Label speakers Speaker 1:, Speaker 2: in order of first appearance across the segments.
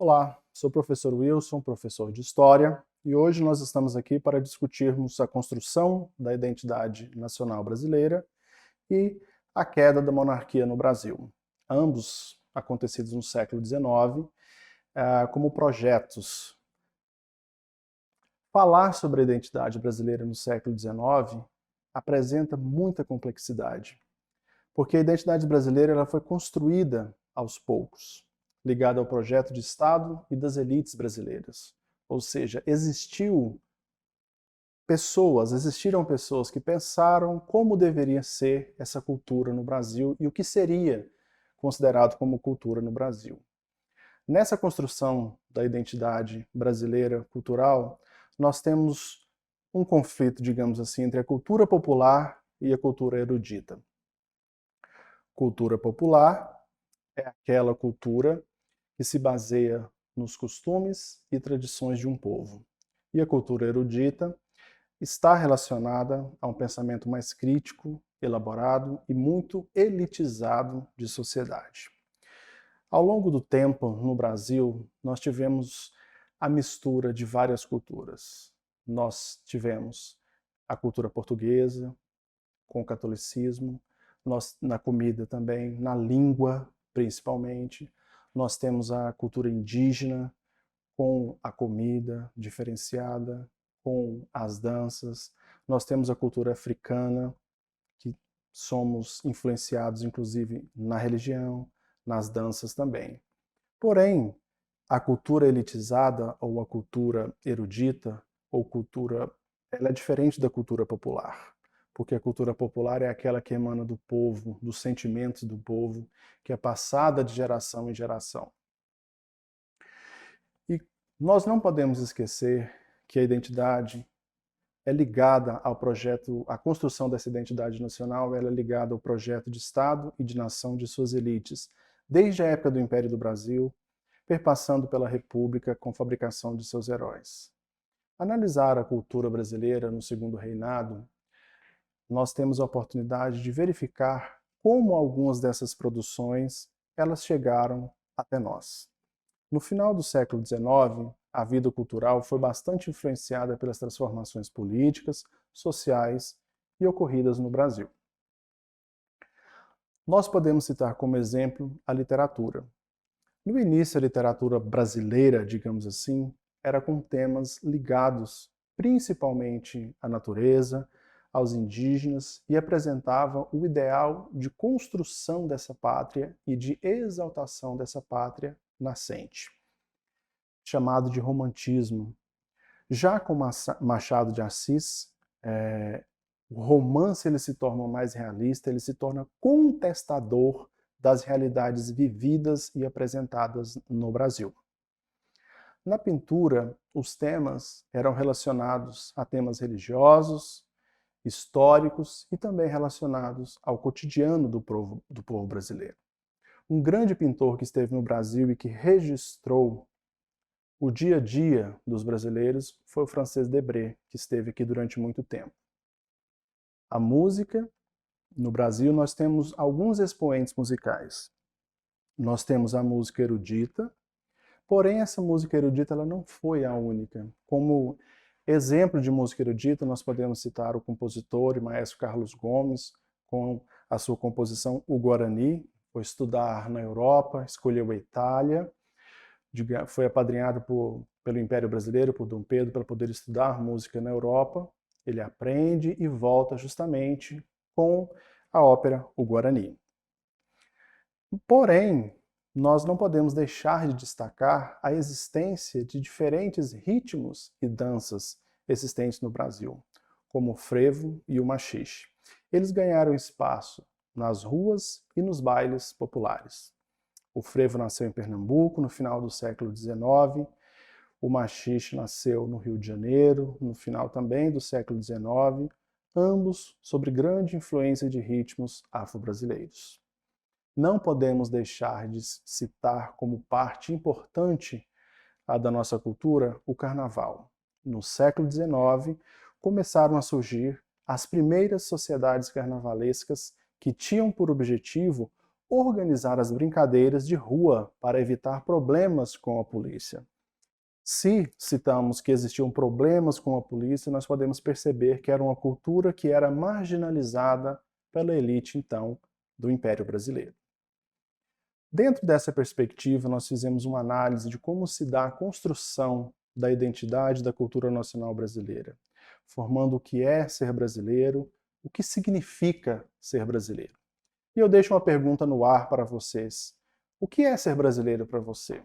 Speaker 1: Olá, sou o professor Wilson, professor de História, e hoje nós estamos aqui para discutirmos a construção da identidade nacional brasileira e a queda da monarquia no Brasil, ambos acontecidos no século XIX, como projetos. Falar sobre a identidade brasileira no século XIX apresenta muita complexidade, porque a identidade brasileira ela foi construída aos poucos, ligada ao projeto de Estado e das elites brasileiras. Ou seja, existiram pessoas que pensaram como deveria ser essa cultura no Brasil e o que seria considerado como cultura no Brasil. Nessa construção da identidade brasileira cultural, nós temos um conflito, digamos assim, entre a cultura popular e a cultura erudita. Cultura popular é aquela cultura que se baseia nos costumes e tradições de um povo. E a cultura erudita está relacionada a um pensamento mais crítico, elaborado e muito elitizado de sociedade. Ao longo do tempo, no Brasil, nós tivemos a mistura de várias culturas. Nós tivemos a cultura portuguesa, com o catolicismo, na comida também, na língua principalmente. Nós temos a cultura indígena, com a comida diferenciada, com as danças. Nós temos a cultura africana, que somos influenciados inclusive na religião, nas danças também. Porém, a cultura elitizada ou a cultura erudita ou cultura, ela é diferente da cultura popular, porque a cultura popular é aquela que emana do povo, dos sentimentos do povo, que é passada de geração em geração. E nós não podemos esquecer que a identidade é ligada ao projeto, a construção dessa identidade nacional, ela é ligada ao projeto de Estado e de nação de suas elites, desde a época do Império do Brasil, perpassando pela República com a fabricação de seus heróis. Analisar a cultura brasileira no Segundo Reinado, nós temos a oportunidade de verificar como algumas dessas produções elas chegaram até nós. No final do século XIX, a vida cultural foi bastante influenciada pelas transformações políticas, sociais e ocorridas no Brasil. Nós podemos citar como exemplo a literatura. No início, a literatura brasileira, digamos assim, era com temas ligados principalmente à natureza, aos indígenas e apresentava o ideal de construção dessa pátria e de exaltação dessa pátria nascente, chamado de romantismo. Já com Machado de Assis, o romance ele se torna mais realista, ele se torna contestador das realidades vividas e apresentadas no Brasil. Na pintura, os temas eram relacionados a temas religiosos, históricos e também relacionados ao cotidiano do povo brasileiro. Um grande pintor que esteve no Brasil e que registrou o dia a dia dos brasileiros foi o Francis Debré, que esteve aqui durante muito tempo. A música, no Brasil, nós temos alguns expoentes musicais. Nós temos a música erudita, porém essa música erudita ela não foi a única. Como exemplo de música erudita, nós podemos citar o compositor e maestro Carlos Gomes, com a sua composição O Guarani, foi estudar na Europa, escolheu a Itália, foi apadrinhado pelo Império Brasileiro, por Dom Pedro, para poder estudar música na Europa. Ele aprende e volta justamente com a ópera O Guarani. Porém, nós não podemos deixar de destacar a existência de diferentes ritmos e danças existentes no Brasil, como o frevo e o machixe. Eles ganharam espaço nas ruas e nos bailes populares. O frevo nasceu em Pernambuco no final do século XIX, o machixe nasceu no Rio de Janeiro, no final também do século XIX, ambos sob grande influência de ritmos afro-brasileiros. Não podemos deixar de citar como parte importante da nossa cultura o carnaval. No século XIX, começaram a surgir as primeiras sociedades carnavalescas que tinham por objetivo organizar as brincadeiras de rua para evitar problemas com a polícia. Se citamos que existiam problemas com a polícia, nós podemos perceber que era uma cultura que era marginalizada pela elite, então, do Império Brasileiro. Dentro dessa perspectiva, nós fizemos uma análise de como se dá a construção da identidade da cultura nacional brasileira, formando o que é ser brasileiro, o que significa ser brasileiro. E eu deixo uma pergunta no ar para vocês. O que é ser brasileiro para você?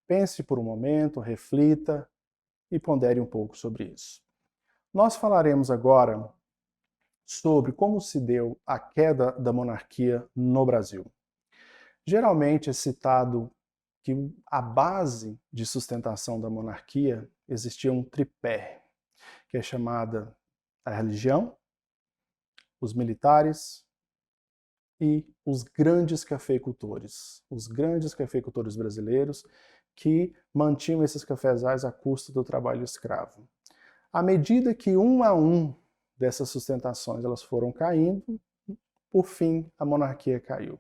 Speaker 1: Pense por um momento, reflita e pondere um pouco sobre isso. Nós falaremos agora sobre como se deu a queda da monarquia no Brasil. Geralmente é citado que a base de sustentação da monarquia existia um tripé, que é chamada a religião, os militares e os grandes cafeicultores brasileiros que mantinham esses cafezais à custa do trabalho escravo. À medida que um a um dessas sustentações elas foram caindo, por fim a monarquia caiu.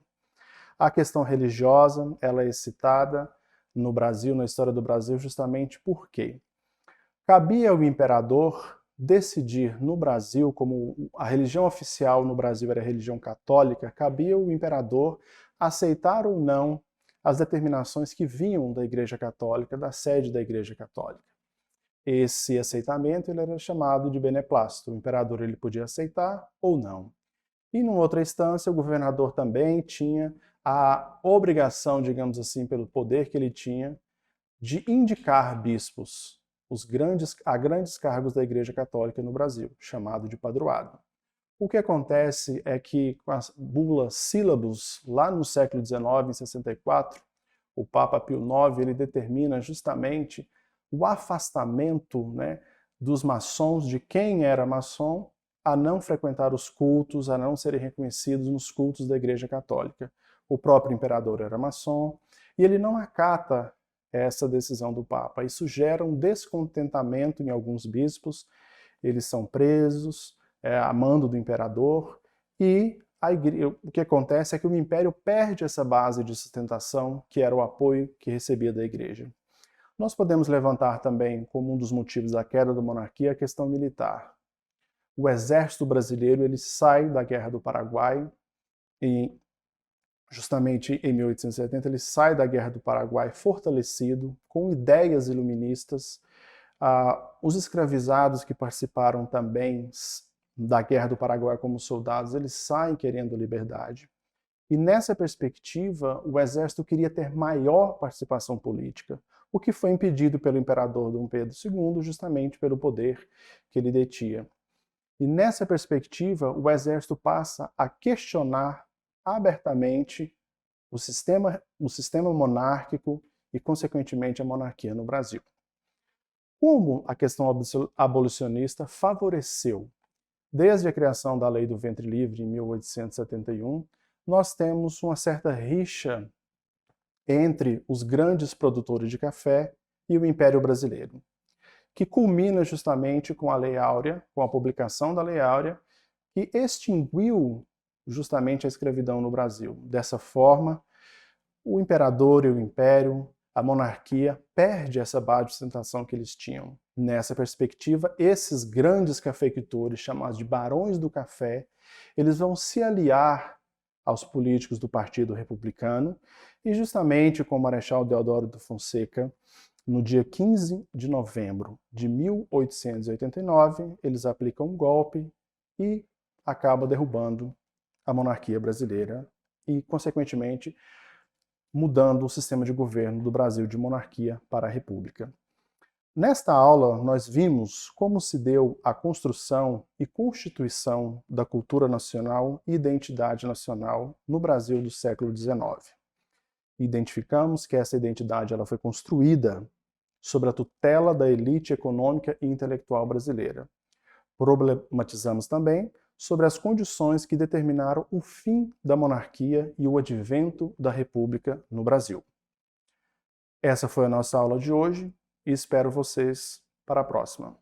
Speaker 1: A questão religiosa, ela é citada no Brasil, na história do Brasil, justamente porque cabia ao imperador decidir no Brasil, como a religião oficial no Brasil era a religião católica, cabia ao imperador aceitar ou não as determinações que vinham da Igreja Católica, da sede da Igreja Católica. Esse aceitamento ele era chamado de beneplácito. O imperador ele podia aceitar ou não. E, numa outra instância, o governador também tinha a obrigação, digamos assim, pelo poder que ele tinha, de indicar bispos a grandes cargos da Igreja Católica no Brasil, chamado de padroado. O que acontece é que com a bula Sílabus, lá no século XIX, em 64, o Papa Pio IX ele determina justamente o afastamento, dos maçons, de quem era maçom, a não frequentar os cultos, a não serem reconhecidos nos cultos da Igreja Católica. O próprio imperador era maçom, e ele não acata essa decisão do Papa. Isso gera um descontentamento em alguns bispos, eles são presos, a mando do imperador, e o que acontece é que o império perde essa base de sustentação, que era o apoio que recebia da Igreja. Nós podemos levantar também, como um dos motivos da queda da monarquia, a questão militar. O exército brasileiro ele sai da Guerra do Paraguai, e justamente em 1870 ele sai da Guerra do Paraguai fortalecido, com ideias iluministas. Os escravizados que participaram também da Guerra do Paraguai como soldados, eles saem querendo liberdade. E nessa perspectiva, o exército queria ter maior participação política, o que foi impedido pelo imperador Dom Pedro II, justamente pelo poder que ele detinha. E nessa perspectiva, o exército passa a questionar abertamente o sistema monárquico e, consequentemente, a monarquia no Brasil. Como a questão abolicionista favoreceu, desde a criação da Lei do Ventre Livre, em 1871, nós temos uma certa rixa entre os grandes produtores de café e o Império Brasileiro, que culmina justamente com a Lei Áurea, com a publicação da Lei Áurea, que extinguiu justamente a escravidão no Brasil. Dessa forma, o imperador e o império, a monarquia, perde essa base de sustentação que eles tinham. Nessa perspectiva, esses grandes cafeicultores, chamados de barões do café, eles vão se aliar aos políticos do Partido Republicano e justamente com o Marechal Deodoro da Fonseca, no dia 15 de novembro de 1889, eles aplicam um golpe e acabam derrubando a monarquia brasileira e, consequentemente, mudando o sistema de governo do Brasil de monarquia para a república. Nesta aula, nós vimos como se deu a construção e constituição da cultura nacional e identidade nacional no Brasil do século XIX. Identificamos que essa identidade ela foi construída sob a tutela da elite econômica e intelectual brasileira. Problematizamos também sobre as condições que determinaram o fim da monarquia e o advento da república no Brasil. Essa foi a nossa aula de hoje e espero vocês para a próxima.